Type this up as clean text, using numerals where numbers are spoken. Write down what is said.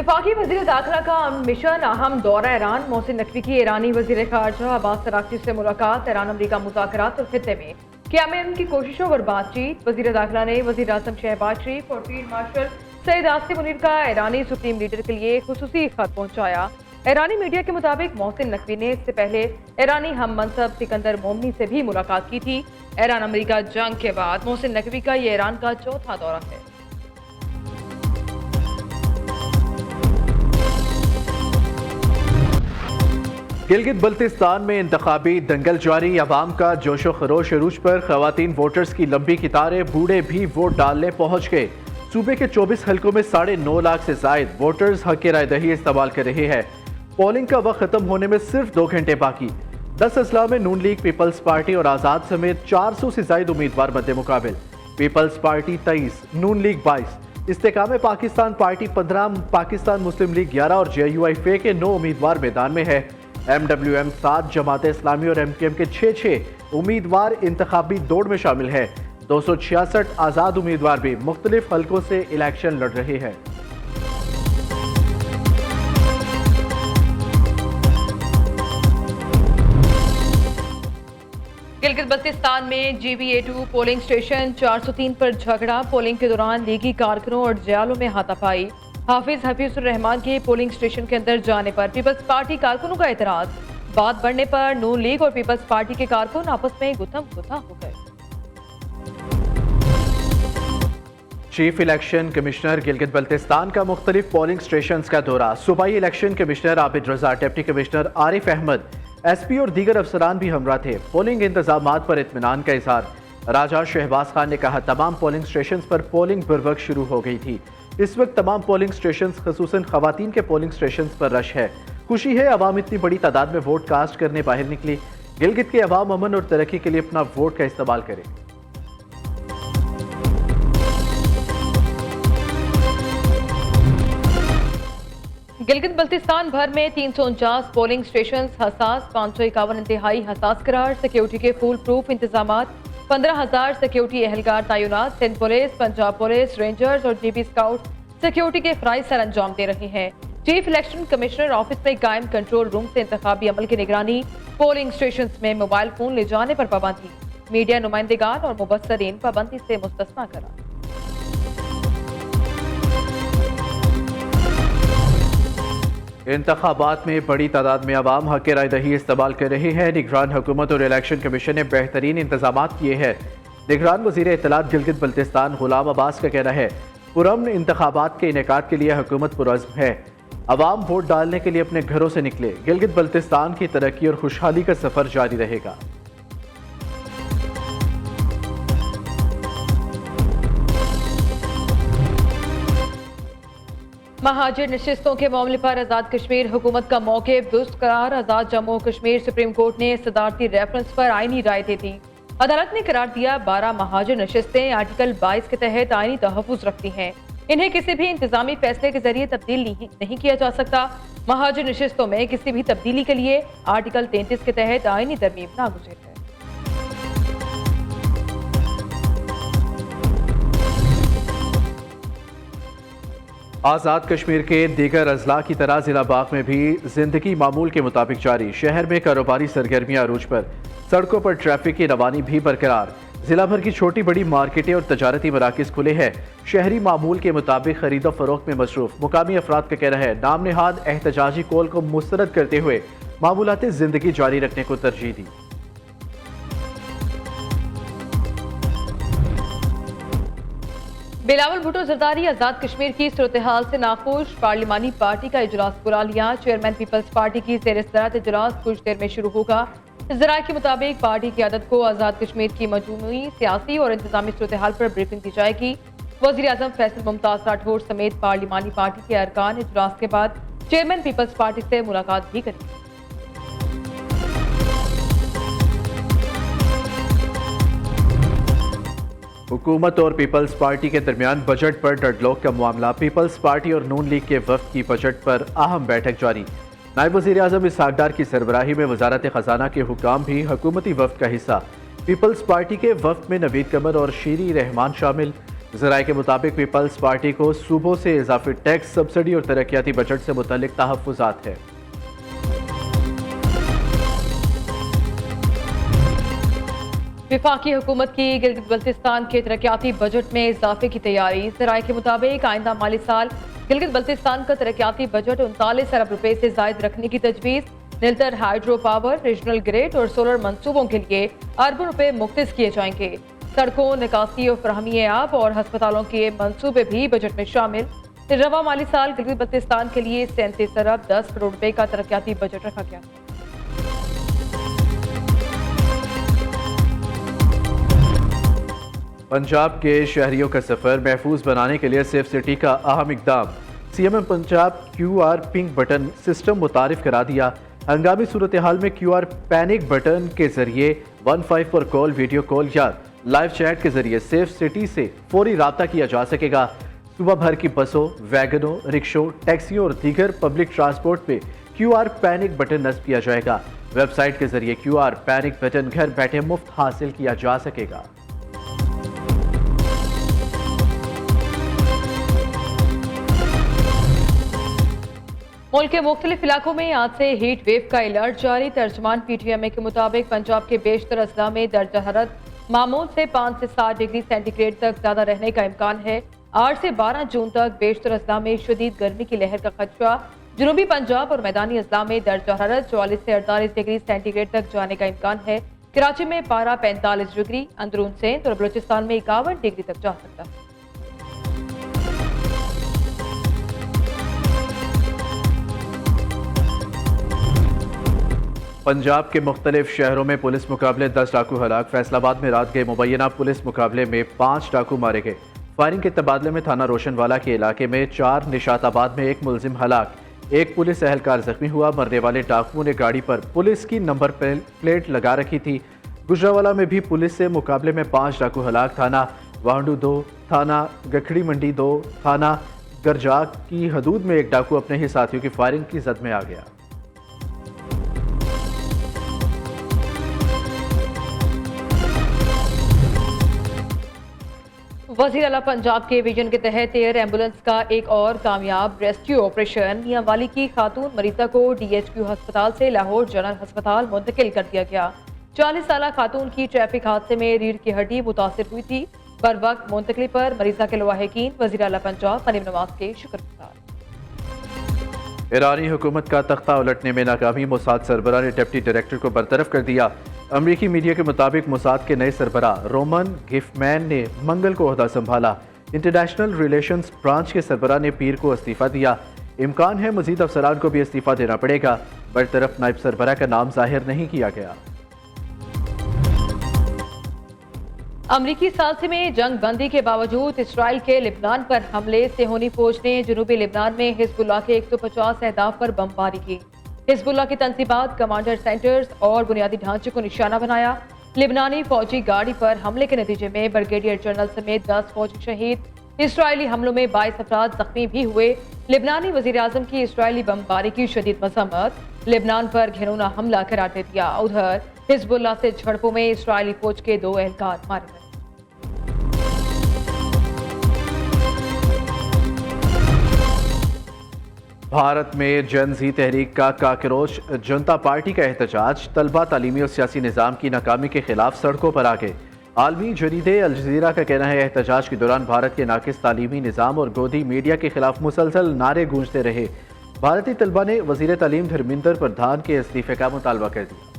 विफाकी वज़ीर दाखिला का मिशन अहम दौरा ईरान। मोहसिन नकवी की ईरानी वज़ीर ख़ारजा अब्बास अराग़ची से मुलाकात। ईरान अमरीका मुज़ाकरात और खित्ते में क़याम की कोशिशों पर बातचीत। वज़ीर दाखिला ने वज़ीर आज़म शहबाज शरीफ और फील्ड मार्शल सईद आसिम मुनीर का ईरानी सुप्रीम लीडर के लिए खुसूसी खत पहुंचाया। ईरानी मीडिया के मुताबिक मोहसिन नकवी ने इससे पहले ईरानी हम मनसब सिकंदर मोमनी से भी मुलाकात की थी। ईरान अमरीका जंग के बाद मोहसिन नकवी का ये ईरान का चौथा दौरा है। गिलगित बल्तिस्तान में इंतखाबी दंगल जारी। अवाम का जोशो खरोश अरूज पर खवातीन वोटर्स की लंबी कतारें, बूढ़े भी वोट डालने पहुंच गए। सूबे के 24 हलकों में 9.5 लाख से जायद वोटर्स हक राय दही इस्तेमाल कर रहे हैं। पोलिंग का वक्त खत्म होने में सिर्फ 2 घंटे बाकी। 10 अजला में नून लीग, पीपल्स पार्टी और आजाद समेत 400 से जायद उम्मीदवार मद्दे मुकाबिल। पीपल्स पार्टी 23, नून लीग 22, इस्तेकाम पाकिस्तान पार्टी 15, पाकिस्तान मुस्लिम लीग 11 और JUIF के 9 उम्मीदवार मैदान में है। MWM 7, जमात इस्लामी और MKM के 6 उम्मीदवार इंतखाबी दौड़ में शामिल हैं। 266 आज़ाद उम्मीदवार भी मुख्तलिफ हलकों से इलेक्शन लड़ रहे हैं। गिलगित बल्तिस्तान में GBA2 पोलिंग स्टेशन 403 पर झगड़ा। पोलिंग के दौरान लीगी कारकुनों और जयालों में हाथापाई। हफीजुर रहमान के पोलिंग स्टेशन के अंदर जाने पर पीपल्स पार्टी कारकुनों का एतराज। बात बढ़ने पर नून लीग और पीपल्स पार्टी के कारकुन आपस में गुत्थम गुत्था हो गए। Chief election commissioner Gilgit Baltistan का मुख्तलिफ पोलिंग स्टेशन का दौरा। सूबाई election commissioner Abid Raza, deputy commissioner Arif Ahmad, SP और दीगर अफसरान भी हमरा थे। पोलिंग इंतजामात पर इत्मीनान का इजहार। राजा शहबाज खान ने कहा, तमाम पोलिंग स्टेशन पर पोलिंग बरवक्त शुरू हो गई थी। इस वक्त तमाम पोलिंग स्टेशन खसूसन खवातीन के पोलिंग स्टेशन पर रश है। खुशी है अवाम इतनी बड़ी तादाद में वोट कास्ट करने बाहर निकली। गिलगित के अवाम अमन और तरक्की के लिए अपना वोट का इस्तेमाल करें। गिलगित बल्तिस्तान भर में 349 पोलिंग स्टेशन हसास, 551 इंतहाई हसास करार। सिक्योरिटी के फुल प्रूफ इंतजाम। 15,000 सिक्योरिटी एहलकार तैनात। Sindh police, Punjab police, rangers और GB स्काउट सिक्योरिटी के फराइज सर अंजाम दे रहे हैं। चीफ इलेक्शन कमिश्नर ऑफिस में कायम कंट्रोल रूम से इंतखाबी अमल की निगरानी। पोलिंग स्टेशन में मोबाइल फोन ले जाने पर पाबंदी। मीडिया नुमाइंदगान और मुबस्सरीन पाबंदी से मुस्तस्ना करा। इंतखाबात में बड़ी तादाद में अवाम हक राय दही इस्तेमाल कर रहे हैं। निगरान हुकूमत और इलेक्शन कमीशन ने बेहतरीन इंतजाम किए हैं। निगरान वज़ीर इत्तलात गिलगित बल्तिस्तान गुलाम अब्बास का कहना है, पुरअमन इंतखाबात के इनेकाद के लिए हुकूमत पुरअज़्म है। अवाम वोट डालने के लिए अपने घरों से निकले। गिलगित बल्तिस्तान की तरक्की और खुशहाली का सफर जारी रहेगा। महाजिर नशिस्तों के मामले पर आज़ाद कश्मीर हुकूमत का मौक़िफ़ दुरुस्त करार। आज़ाद जम्मू कश्मीर सुप्रीम कोर्ट ने सदारती रेफरेंस पर आईनी राय दे दी। अदालत ने करार दिया, 12 महाजिर नशिस्तें आर्टिकल 22 के तहत आईनी तहफ़्फ़ुज़ रखती हैं। इन्हें किसी भी इंतजामी फैसले के जरिए तब्दील नहीं किया जा सकता। महाजिर नशिस्तों में किसी भी तब्दीली के लिए आर्टिकल 33 के तहत आईनी तरमीम नागुज़िर है। आज़ाद कश्मीर के दीगर अजला की तरह जिला बाग में भी जिंदगी मामूल के मुताबिक जारी। शहर में कारोबारी सरगर्मियां अरूज पर। सड़कों पर ट्रैफिक की रवानी भी बरकरार। जिला भर की छोटी बड़ी मार्केटें और तजारती मराकज़ खुले हैं। शहरी मामूल के मुताबिक खरीदो फरोख्त में मसरूफ। मुकामी अफराद का कहना है, नाम नेहाद एहतजाजी कॉल को मुस्तरद करते हुए मामूलाती जिंदगी जारी रखने को तरजीह दी। बिलावल भुट्टो जरदारी आज़ाद कश्मीर की सूरत हाल से नाखुश। पार्लिमानी पार्टी का इजलास बुला लिया। चेयरमैन पीपल्स पार्टी की ज़ेर-ए-सदारत इजलास कुछ देर में शुरू होगा। ज़राए के मुताबिक पार्टी की क़यादत को आज़ाद कश्मीर की मजमूई सियासी और इंतजामी सूरत हाल पर ब्रीफिंग दी जाएगी। वज़ीर आज़म फैसल मुमताज़ राठौर समेत पार्लिमानी पार्टी के अरकान इजलास के बाद चेयरमैन पीपल्स पार्टी से मुलाकात भी करेंगे। हुकूमत और पीपल्स पार्टी के दरमियान बजट पर डेडलॉक का मामला। पीपल्स पार्टी और नून लीग के वफ्द की बजट पर अहम बैठक जारी। नायब वज़ीर आज़म इसहाक डार की सरबराही में वजारत खजाना के हुकाम भी हुकूमती वफ्द का हिस्सा। पीपल्स पार्टी के वफ्द में नवीद कमर और शीरी रहमान शामिल। जराये के मुताबिक पीपल्स पार्टी को सूबों से इजाफी टैक्स, सब्सिडी और तरक्याती बजट से मुतल्लिक तहफ्फुज़ात है। वफाकी हुकूमत की गिलगित बल्तिस्तान के तरक्याती बजट में इजाफे की तैयारी। जराये के मुताबिक आइंदा माली साल गिलगित बल्तिस्तान का तरक्याती बजट 39 अरब रुपए से जायद रखने की तजवीज़। निलतर हाइड्रो पावर, रीजनल ग्रिड और सोलर मंसूबों के लिए अरबों रुपए मुख्तस किए जाएंगे। सड़कों, निकासी और फरहमी आब और हस्पतालों के मंसूबे भी बजट में शामिल। रवा माली साल गिलगित बल्तिस्तान के लिए 37 अरब 10 करोड़ रुपए का तरक्याती बजट रखा गया। पंजाब के शहरियों का सफर महफूज बनाने के लिए सेफ सिटी का अहम इकदाम। CM Punjab QR pink button system मुतारिफ करा दिया। हंगामी सूरत हाल में QR पैनिक बटन के जरिए 15 पर कॉल, वीडियो कॉल या लाइव चैट के जरिए सेफ सिटी से फौरी राब्ता किया जा सकेगा। सुबह भर की बसों, वैगनों, रिक्शों, टैक्सियों और दीगर पब्लिक ट्रांसपोर्ट पे QR पैनिक बटन नस्ब किया जाएगा। वेबसाइट के जरिए QR पैनिक बटन घर बैठे मुफ्त हासिल किया जा सकेगा। मुल्क के मुख्तलिफ इलाकों में आज से हीट वेव का अलर्ट जारी। तर्जमान PTMA के मुताबिक पंजाब के बेशतर अजला में दर्जा हरारत मामूल से 5 से 7 डिग्री सेंटीग्रेड तक ज्यादा रहने का इम्कान है। 8 से 12 जून तक बेशतर अजला में शदीद गर्मी की लहर का खदशा। जनूबी पंजाब और मैदानी अजला में दर्जा हरारत 44 से 48 डिग्री सेंटीग्रेड तक जाने का इम्कान है। कराची में पारा 45 डिग्री, अंदरून सिंध और बलूचिस्तान में 51 डिग्री तक जा सकता है। पंजाब के मुख्तलिफ शहरों में पुलिस मुकाबले 10 डाकू हलाक। फैसलाबाद में रात गए मुबैना पुलिस मुकाबले में 5 डाकू मारे गए। फायरिंग के तबादले में थाना रोशनवाला के इलाके में 4, निशाताबाद में 1 मुलजिम हलाक, 1 पुलिस एहलकार जख्मी हुआ। मरने वाले डाकुओं ने गाड़ी पर पुलिस की नंबर प्लेट लगा रखी थी। गुजरावाला में भी पुलिस से मुकाबले में 5 डाकू हलाक। थाना वाहडू 2, थाना गखड़ी मंडी 2, थाना गरजाक की हदूद में 1 डाकू अपने ही साथियों की फायरिंग की जद में आ गया। वज़ीर आला पंजाब के विजन के तहत एयर एम्बुलेंस का एक और कामयाब रेस्क्यू ऑपरेशन। मियांवाली की खातून मरीजा को DHQ अस्पताल से लाहौर जनरल अस्पताल मुंतकिल कर दिया गया। 40 साल खातून की ट्रैफिक हादसे में रीढ़ की हड्डी मुतासिर हुई थी। बर वक्त मुंतकिली पर मरीजा के लवाहिकीन वज़ीर आला पंजाब मरीम नवाज के शुक्रगुजार। ईरानी हुकूमत का तख्ता उलटने में नाकामी। मोसाद सरबराह ने डिप्टी डायरेक्टर को बरतरफ कर दिया। अमरीकी मीडिया के मुताबिक मोसाद के नए सरबराह रोमन गिफमैन ने मंगल को ओहदा संभाला। इंटरनेशनल रिलेशंस ब्रांच के सरबराह ने पीर को इस्तीफा दिया। इम्कान है मजीद अफसरान को भी इस्तीफा देना पड़ेगा। बरतरफ नायब सरबराह का नाम जाहिर नहीं किया गया। अमरीकी सालसी में जंग बंदी के बावजूद इसराइल के लिबनान पर हमले। सेहोनी फौज ने जनूबी लिबनान में हिजबुल्लाह के 150 अहदाफ पर बमबारी की। हिजबुल्लाह की तंसीबात, कमांडर सेंटर्स और बुनियादी ढांचे को निशाना बनाया। लिबनानी फौजी गाड़ी पर हमले के नतीजे में ब्रिगेडियर जनरल समेत 10 फौजी शहीद। इसराइली हमलों में 22 अफराद जख्मी भी हुए। लिबनानी वजीर आजम की इसराइली बमबारी की शदीद मजम्मत। लिबनान पर घिनौना हमला करार दे दिया। उधर हिजबुल्लाह से झड़पों में इसराइली फौज के 2 एहलकार मारे गए। भारत में जन जी तहरीक का काकरोच जनता पार्टी का एहतजाज। तलबा तालीमी और सियासी निज़ाम की नाकामी के खिलाफ सड़कों पर आ गए। आलमी जरीदे अल जज़ीरा का कहना है एहतजाज के दौरान भारत के नाकिस तालीमी निज़ाम और गोदी मीडिया के खिलाफ मुसलसल नारे गूंजते रहे। भारतीय तलबा ने वज़ीर तालीम धर्मेंद्र प्रधान के इस्तीफे का मुतालबा कर दिया।